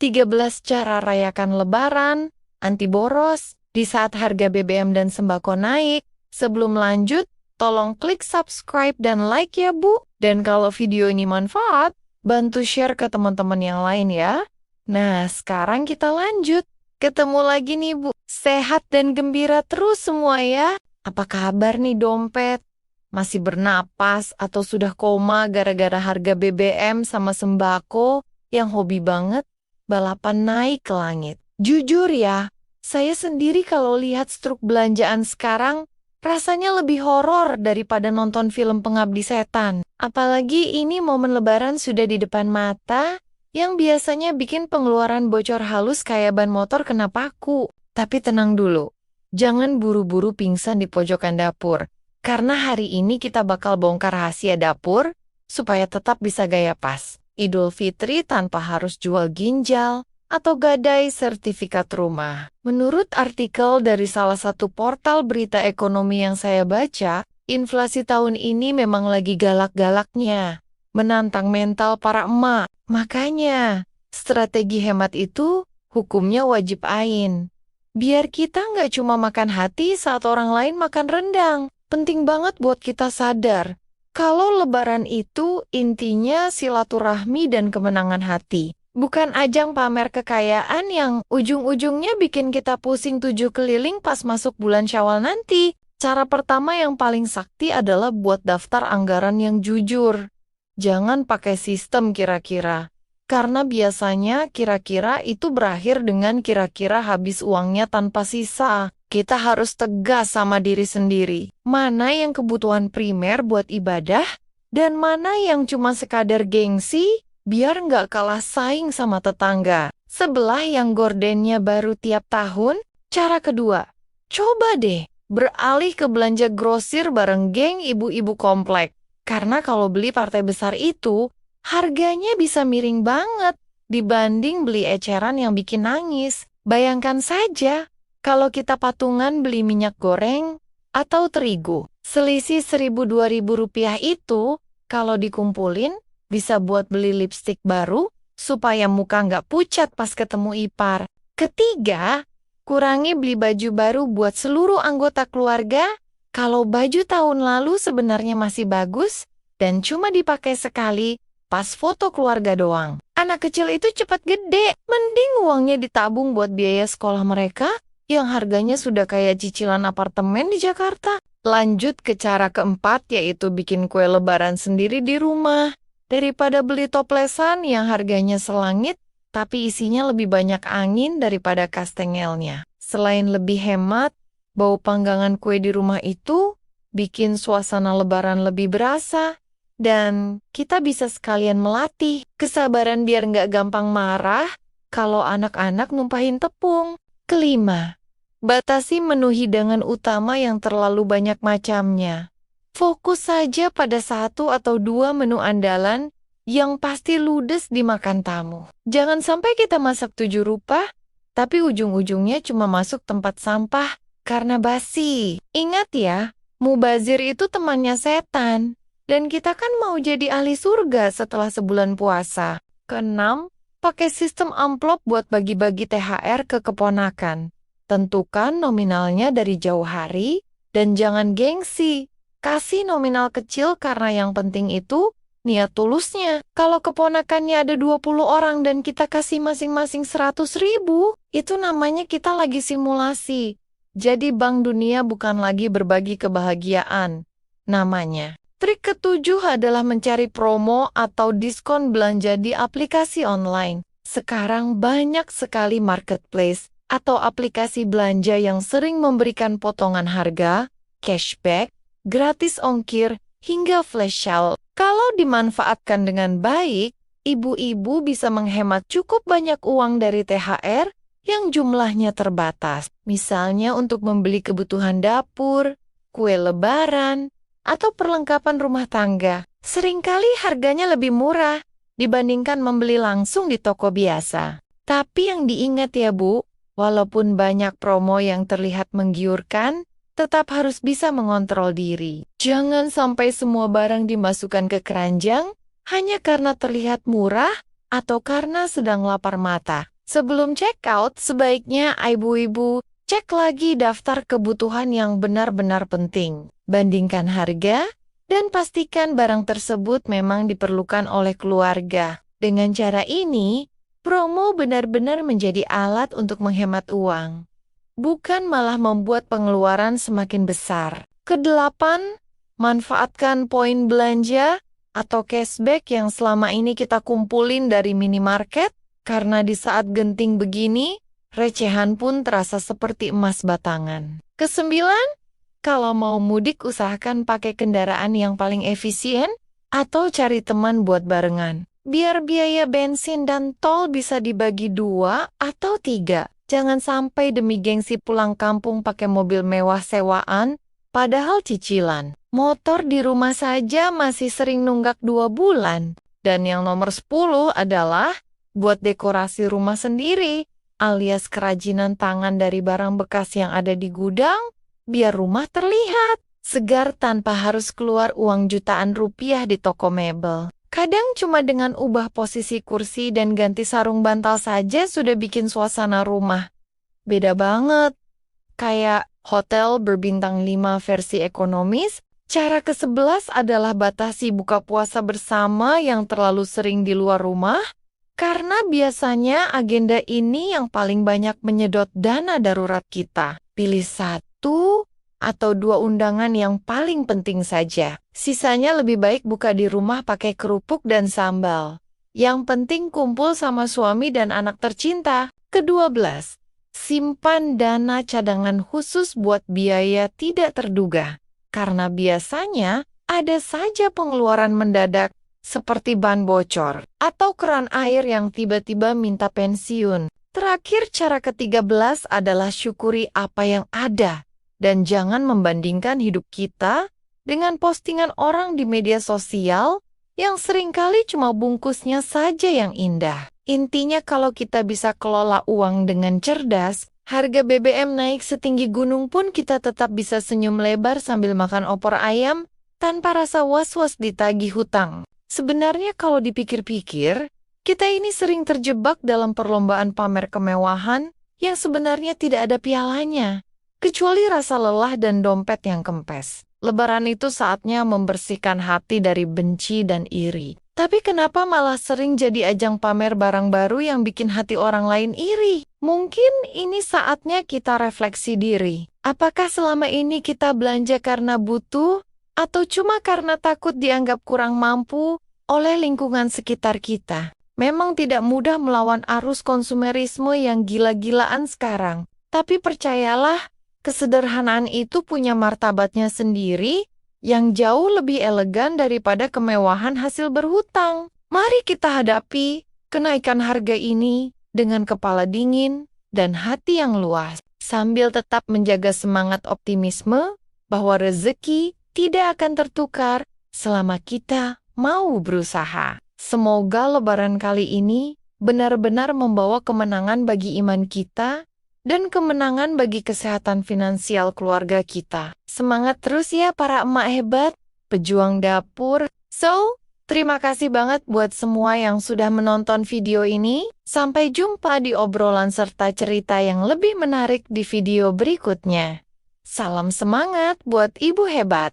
13 cara rayakan Lebaran, anti boros, di saat harga BBM dan sembako naik. Sebelum lanjut, tolong klik subscribe dan like ya Bu. Dan kalau video ini manfaat, bantu share ke teman-teman yang lain ya. Nah, sekarang kita lanjut. Ketemu lagi nih Bu. Sehat dan gembira terus semua ya. Apa kabar nih dompet? Masih bernapas atau sudah koma gara-gara harga BBM sama sembako yang hobi banget balapan naik ke langit? Jujur ya, saya sendiri kalau lihat struk belanjaan sekarang, rasanya lebih horor daripada nonton film Pengabdi Setan. Apalagi ini momen Lebaran sudah di depan mata, yang biasanya bikin pengeluaran bocor halus kayak ban motor kena paku. Tapi tenang dulu, jangan buru-buru pingsan di pojokan dapur. Karena hari ini kita bakal bongkar rahasia dapur, supaya tetap bisa gaya pas Idul Fitri tanpa harus jual ginjal atau gadai sertifikat rumah. Menurut artikel dari salah satu portal berita ekonomi yang saya baca, inflasi tahun ini memang lagi galak-galaknya, menantang mental para emak. Makanya, strategi hemat itu hukumnya wajib ain. Biar kita nggak cuma makan hati saat orang lain makan rendang. Penting banget buat kita sadar, kalau Lebaran itu intinya silaturahmi dan kemenangan hati. Bukan ajang pamer kekayaan yang ujung-ujungnya bikin kita pusing 7 keliling pas masuk bulan Syawal nanti. Cara pertama yang paling sakti adalah buat daftar anggaran yang jujur. Jangan pakai sistem kira-kira. Karena biasanya kira-kira itu berakhir dengan kira-kira habis uangnya tanpa sisa. Kita harus tegas sama diri sendiri. Mana yang kebutuhan primer buat ibadah, dan mana yang cuma sekadar gengsi, biar nggak kalah saing sama tetangga sebelah yang gordennya baru tiap tahun. Cara kedua, coba deh beralih ke belanja grosir bareng geng ibu-ibu komplek. Karena kalau beli partai besar itu, harganya bisa miring banget dibanding beli eceran yang bikin nangis. Bayangkan saja, kalau kita patungan beli minyak goreng atau terigu, selisih 1.000-2.000 rupiah itu, kalau dikumpulin, bisa buat beli lipstik baru, supaya muka nggak pucat pas ketemu ipar. Ketiga, kurangi beli baju baru buat seluruh anggota keluarga. Kalau baju tahun lalu sebenarnya masih bagus, dan cuma dipakai sekali, pas foto keluarga doang. Anak kecil itu cepat gede, mending uangnya ditabung buat biaya sekolah mereka, yang harganya sudah kayak cicilan apartemen di Jakarta. Lanjut ke cara keempat, yaitu bikin kue Lebaran sendiri di rumah. Daripada beli toplesan yang harganya selangit, tapi isinya lebih banyak angin daripada kastengelnya. Selain lebih hemat, bau panggangan kue di rumah itu bikin suasana Lebaran lebih berasa. Dan kita bisa sekalian melatih kesabaran biar nggak gampang marah kalau anak-anak numpahin tepung. Kelima, batasi menu hidangan utama yang terlalu banyak macamnya. Fokus saja pada 1 atau 2 menu andalan yang pasti ludes dimakan tamu. Jangan sampai kita masak 7 rupa, tapi ujung-ujungnya cuma masuk tempat sampah karena basi. Ingat ya, mubazir itu temannya setan. Dan kita kan mau jadi ahli surga setelah sebulan puasa. Keenam, pakai sistem amplop buat bagi-bagi THR ke keponakan. Tentukan nominalnya dari jauh hari, dan jangan gengsi. Kasih nominal kecil karena yang penting itu niat tulusnya. Kalau keponakannya ada 20 orang dan kita kasih masing-masing 100.000, itu namanya kita lagi simulasi. Jadi Bank Dunia bukan lagi berbagi kebahagiaan namanya. Trik ketujuh adalah mencari promo atau diskon belanja di aplikasi online. Sekarang banyak sekali marketplace atau aplikasi belanja yang sering memberikan potongan harga, cashback, gratis ongkir, hingga flash sale. Kalau dimanfaatkan dengan baik, ibu-ibu bisa menghemat cukup banyak uang dari THR yang jumlahnya terbatas. Misalnya untuk membeli kebutuhan dapur, kue Lebaran, atau perlengkapan rumah tangga. Seringkali harganya lebih murah dibandingkan membeli langsung di toko biasa. Tapi yang diingat ya Bu, walaupun banyak promo yang terlihat menggiurkan, tetap harus bisa mengontrol diri. Jangan sampai semua barang dimasukkan ke keranjang hanya karena terlihat murah atau karena sedang lapar mata. Sebelum check out, sebaiknya ibu-ibu cek lagi daftar kebutuhan yang benar-benar penting. Bandingkan harga dan pastikan barang tersebut memang diperlukan oleh keluarga. Dengan cara ini, promo benar-benar menjadi alat untuk menghemat uang, bukan malah membuat pengeluaran semakin besar. Kedelapan, manfaatkan poin belanja atau cashback yang selama ini kita kumpulin dari minimarket, karena di saat genting begini, recehan pun terasa seperti emas batangan. Kesembilan, kalau mau mudik usahakan pakai kendaraan yang paling efisien atau cari teman buat barengan. Biar biaya bensin dan tol bisa dibagi 2 atau 3. Jangan sampai demi gengsi pulang kampung pakai mobil mewah sewaan, padahal cicilan motor di rumah saja masih sering nunggak 2 bulan. Dan yang nomor 10 adalah buat dekorasi rumah sendiri, alias kerajinan tangan dari barang bekas yang ada di gudang, biar rumah terlihat segar tanpa harus keluar uang jutaan rupiah di toko mebel. Kadang cuma dengan ubah posisi kursi dan ganti sarung bantal saja sudah bikin suasana rumah beda banget. Kayak hotel berbintang 5 versi ekonomis. Cara ke-11 adalah batasi buka puasa bersama yang terlalu sering di luar rumah, karena biasanya agenda ini yang paling banyak menyedot dana darurat kita. Pilih 1 atau 2 undangan yang paling penting saja. Sisanya lebih baik buka di rumah pakai kerupuk dan sambal. Yang penting kumpul sama suami dan anak tercinta. Ke-12, simpan dana cadangan khusus buat biaya tidak terduga. Karena biasanya ada saja pengeluaran mendadak seperti ban bocor atau keran air yang tiba-tiba minta pensiun. Terakhir, cara ke-13 adalah syukuri apa yang ada dan jangan membandingkan hidup kita dengan postingan orang di media sosial yang seringkali cuma bungkusnya saja yang indah. Intinya kalau kita bisa kelola uang dengan cerdas, harga BBM naik setinggi gunung pun kita tetap bisa senyum lebar sambil makan opor ayam tanpa rasa was-was ditagih hutang. Sebenarnya kalau dipikir-pikir, kita ini sering terjebak dalam perlombaan pamer kemewahan yang sebenarnya tidak ada pialanya, kecuali rasa lelah dan dompet yang kempes. Lebaran itu saatnya membersihkan hati dari benci dan iri. Tapi kenapa malah sering jadi ajang pamer barang baru yang bikin hati orang lain iri? Mungkin ini saatnya kita refleksi diri. Apakah selama ini kita belanja karena butuh atau cuma karena takut dianggap kurang mampu oleh lingkungan sekitar kita? Memang tidak mudah melawan arus konsumerisme yang gila-gilaan sekarang. Tapi percayalah, kesederhanaan itu punya martabatnya sendiri yang jauh lebih elegan daripada kemewahan hasil berhutang. Mari kita hadapi kenaikan harga ini dengan kepala dingin dan hati yang luas, sambil tetap menjaga semangat optimisme bahwa rezeki tidak akan tertukar selama kita mau berusaha. Semoga Lebaran kali ini benar-benar membawa kemenangan bagi iman kita dan kemenangan bagi kesehatan finansial keluarga kita. Semangat terus ya para emak hebat, pejuang dapur. So, terima kasih banget buat semua yang sudah menonton video ini. Sampai jumpa di obrolan serta cerita yang lebih menarik di video berikutnya. Salam semangat buat ibu hebat.